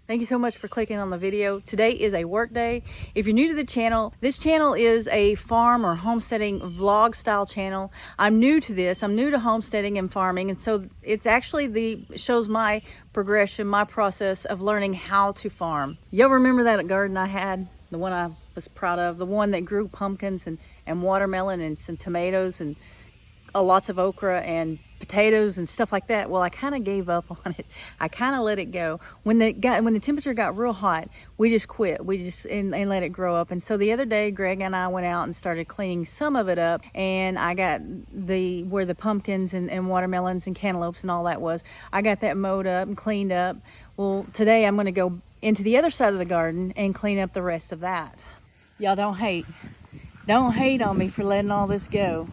Thank you so much for clicking on the video. Today is a work day. If you're new to the channel, this channel is a farm or homesteading vlog style channel. I'm new to this. I'm new to homesteading and farming, and so it's actually shows my progression, my process of learning how to farm. Y'all remember that garden I had? The one I was proud of, the one that grew pumpkins and watermelon and some tomatoes and lots of okra and potatoes and stuff like that. Well, I kind of gave up on it. I kind of let it go. When the temperature got real hot, we just quit. We just and let it grow up. And so the other day, Greg and I went out and started cleaning some of it up, and I got where the pumpkins and watermelons and cantaloupes and all that was. I got that mowed up and cleaned up. Well, today I'm going to go into the other side of the garden and clean up the rest of that. Y'all don't hate on me for letting all this go.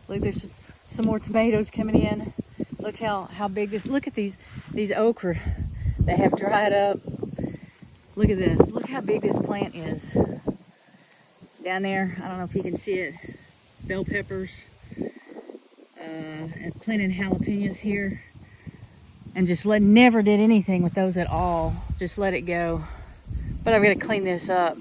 Look, there's some more tomatoes coming in. Look how big this, look at these okra that have dried up. Look at this, look how big this plant is. Down there, I don't know if you can see it, bell peppers, and planting jalapenos here. And just never did anything with those at all. Just let it go. But I've got to clean this up.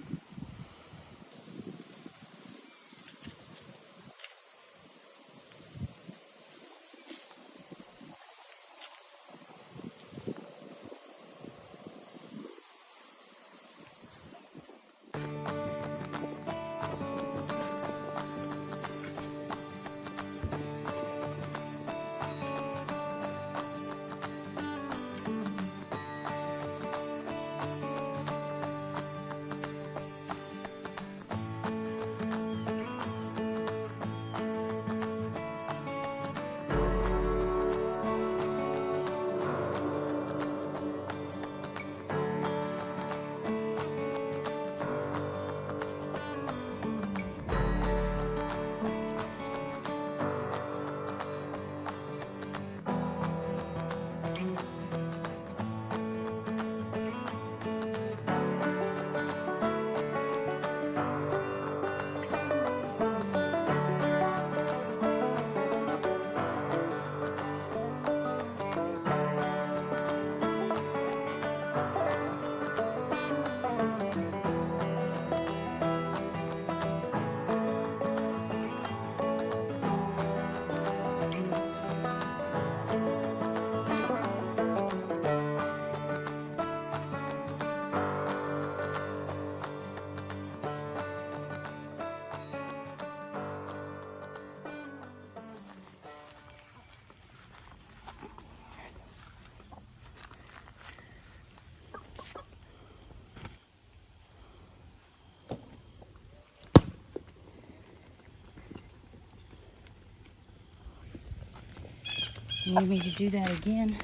You need me to do that again?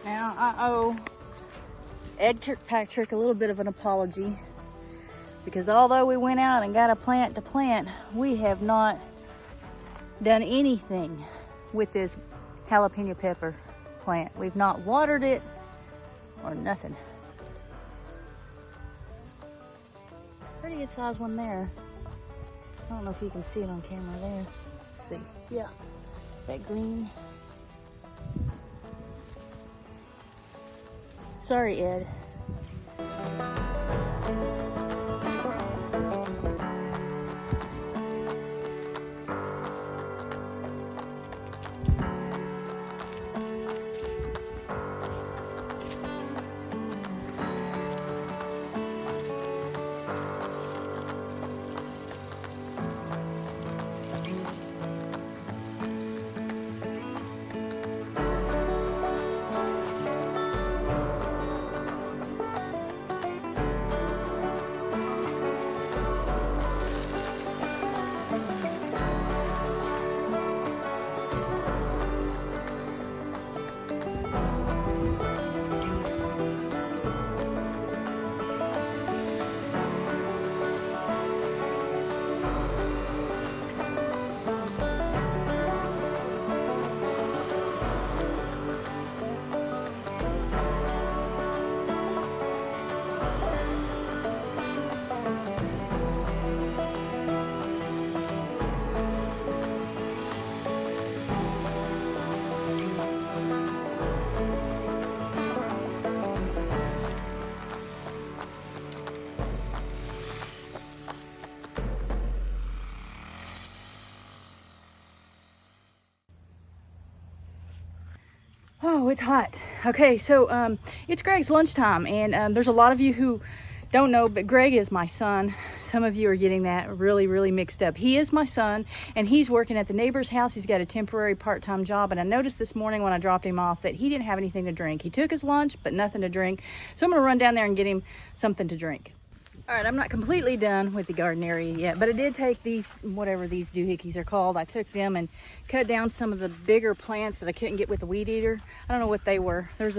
Now I owe Ed Kirkpatrick a little bit of an apology, because although we went out and got a plant to plant, we have not done anything with this jalapeno pepper plant. We've not watered it or nothing. Pretty good size one there. I don't know if you can see it on camera there. Let's see, yeah, that green. Sorry, Ed. Oh, it's hot. Okay, so it's Greg's lunchtime, and there's a lot of you who don't know, but Greg is my son. Some of you are getting that really mixed up. He is my son, and he's working at the neighbor's house. He's got a temporary part-time job, and I noticed this morning when I dropped him off that he didn't have anything to drink. He took his lunch, but nothing to drink. So I'm gonna run down there and get him something to drink. All right, I'm not completely done with the garden area yet, but I did take these, whatever these doohickeys are called, I took them and cut down some of the bigger plants that I couldn't get with the weed eater. I don't know what they were. There's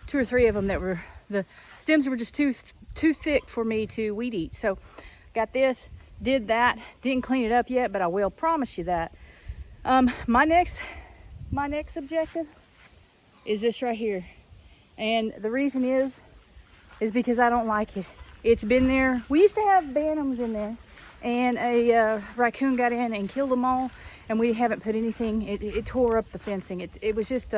two or three of them that were, the stems were just too thick for me to weed eat. So got this, did that, didn't clean it up yet, but I will promise you that. My next objective is this right here. And the reason is because I don't like it. It's been there. We used to have bantams in there, and a raccoon got in and killed them all, and we haven't put anything. It tore up the fencing. It was just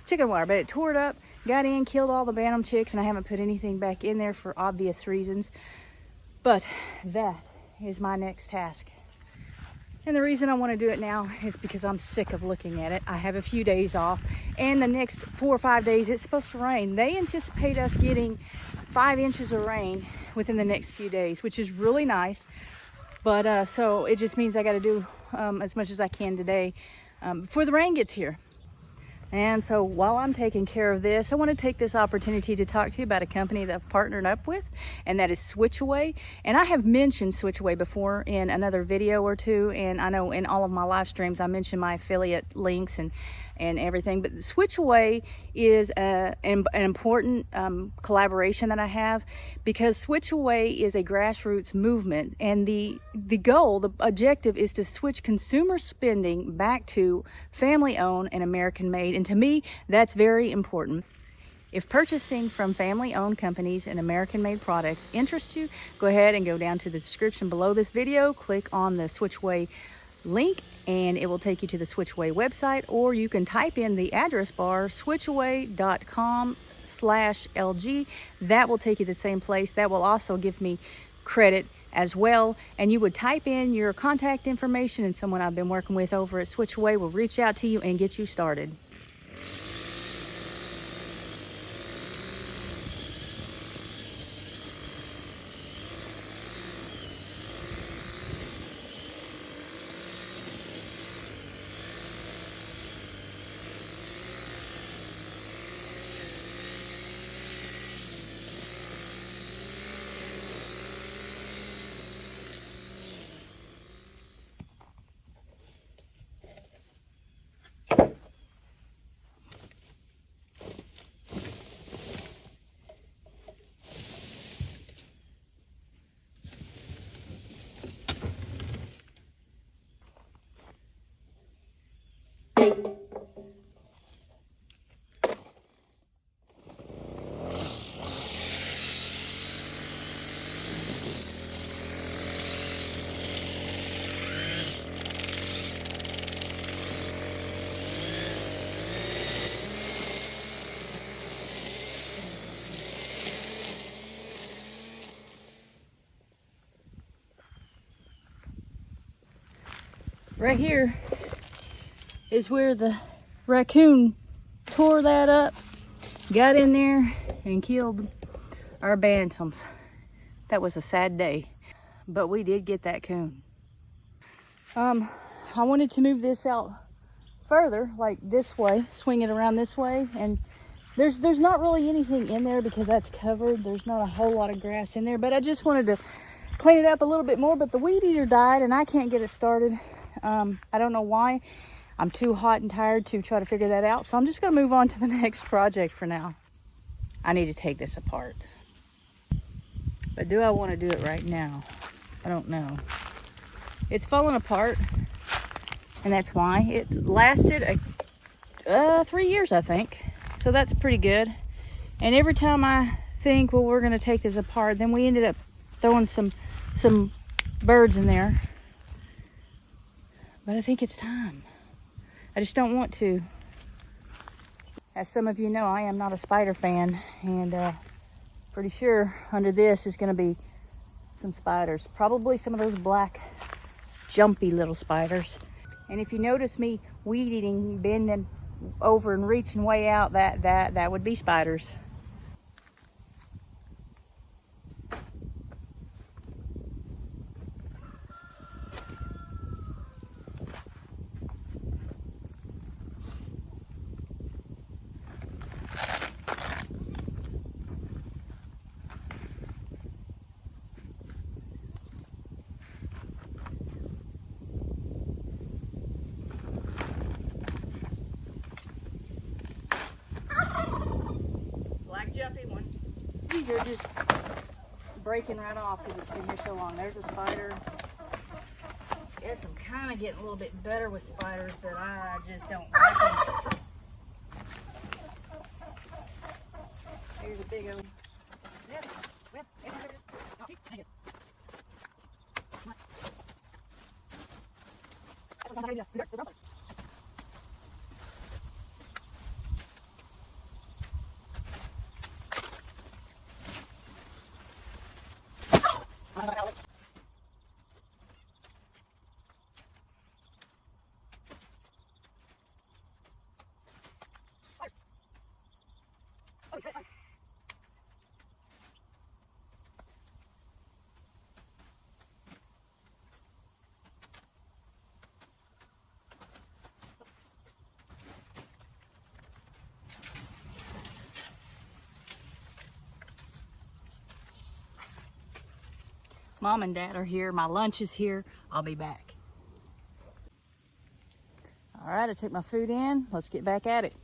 chicken wire, but it tore it up, got in, killed all the bantam chicks, and I haven't put anything back in there for obvious reasons. But that is my next task. And the reason I want to do it now is because I'm sick of looking at it. I have a few days off, and the next 4 or 5 days it's supposed to rain. They anticipate us getting 5 inches of rain within the next few days, which is really nice. But so it just means I got to do as much as I can today before the rain gets here. And so while I'm taking care of this, I want to take this opportunity to talk to you about a company that I've partnered up with, and that is Switchaway. And I have mentioned Switchaway before in another video or two, and I know in all of my live streams I mention my affiliate links and everything. But Switchaway is an important collaboration that I have, because Switchaway is a grassroots movement, and the goal, the objective is to switch consumer spending back to family-owned and American-made. And to me, that's very important. If purchasing from family-owned companies and American-made products interests you, go ahead and go down to the description below this video, click on the Switchaway link, and it will take you to the Switchaway website, or you can type in the address bar switchaway.com/LG. That will take you to the same place. That will also give me credit as well, and you would type in your contact information, and someone I've been working with over at Switchaway will reach out to you and get you started. Right here is where the raccoon tore that up, got in there and killed our bantams. That was a sad day, but we did get that coon. I wanted to move this out further, like this way, swing it around this way, and there's not really anything in there because that's covered. There's not a whole lot of grass in there, but I just wanted to clean it up a little bit more. But the weed eater died and I can't get it started. I don't know why. I'm too hot and tired to try to figure that out. So I'm just going to move on to the next project for now. I need to take this apart. But do I want to do it right now? I don't know. It's falling apart, and that's why. It's lasted 3 years, I think. So that's pretty good. And every time I think, well, we're going to take this apart, then we ended up throwing some birds in there. But I think it's time. I just don't want to. As some of you know, I am not a spider fan, and pretty sure under this is going to be some spiders. Probably some of those black, jumpy little spiders. And if you notice me weed eating, bending over and reaching way out, that would be spiders. Jumpy one. These are just breaking right off because it's been here so long. There's a spider. Yes, I'm kind of getting a little bit better with spiders, but I just don't like them. Here's a big one. Mom and Dad are here. My lunch is here. I'll be back. All right, I took my food in. Let's get back at it.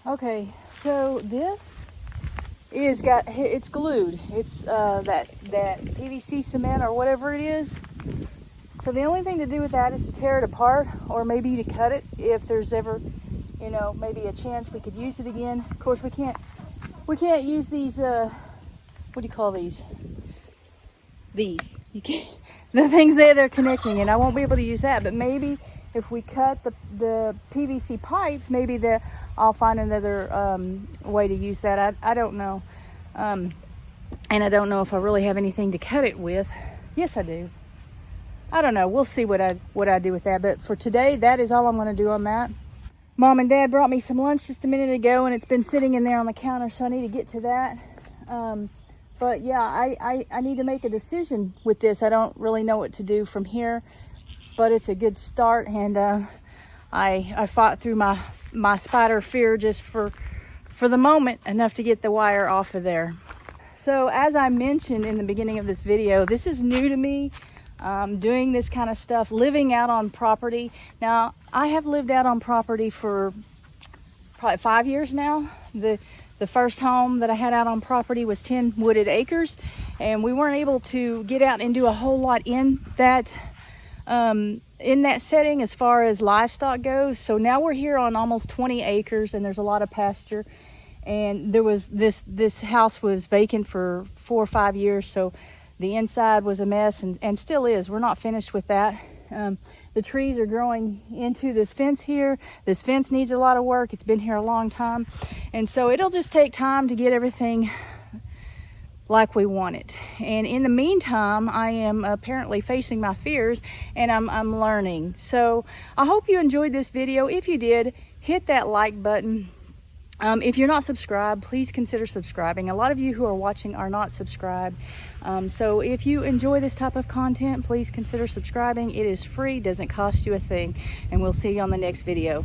Okay, so this it's glued. It's that PVC cement or whatever it is. So the only thing to do with that is to tear it apart, or maybe to cut it if there's ever, maybe a chance we could use it again. Of course, we can't use these. What do you call these? These. You can't. The things that are connecting, and I won't be able to use that. But maybe if we cut the PVC pipes, maybe I'll find another way to use that. I don't know. And I don't know if I really have anything to cut it with. Yes, I do. I don't know. We'll see what I do with that. But for today, that is all I'm going to do on that. Mom and Dad brought me some lunch just a minute ago, and it's been sitting in there on the counter, so I need to get to that. But yeah, I need to make a decision with this. I don't really know what to do from here, but it's a good start. And I fought through my spider fear just for the moment, enough to get the wire off of there. So as I mentioned in the beginning of this video, this is new to me. Doing this kind of stuff, living out on property. Now, I have lived out on property for probably 5 years now. The first home that I had out on property was 10 wooded acres, and we weren't able to get out and do a whole lot in that setting as far as livestock goes. So now we're here on almost 20 acres, and there's a lot of pasture. And there was this house was vacant for 4 or 5 years, so the inside was a mess, and still is. We're not finished with that. The trees are growing into this fence here. This fence needs a lot of work. It's been here a long time. And so it'll just take time to get everything like we want it. And in the meantime, I am apparently facing my fears, and I'm learning. So I hope you enjoyed this video. If you did, hit that like button. If you're not subscribed, please consider subscribing. A lot of you who are watching are not subscribed. So if you enjoy this type of content, please consider subscribing. It is free, doesn't cost you a thing, and we'll see you on the next video.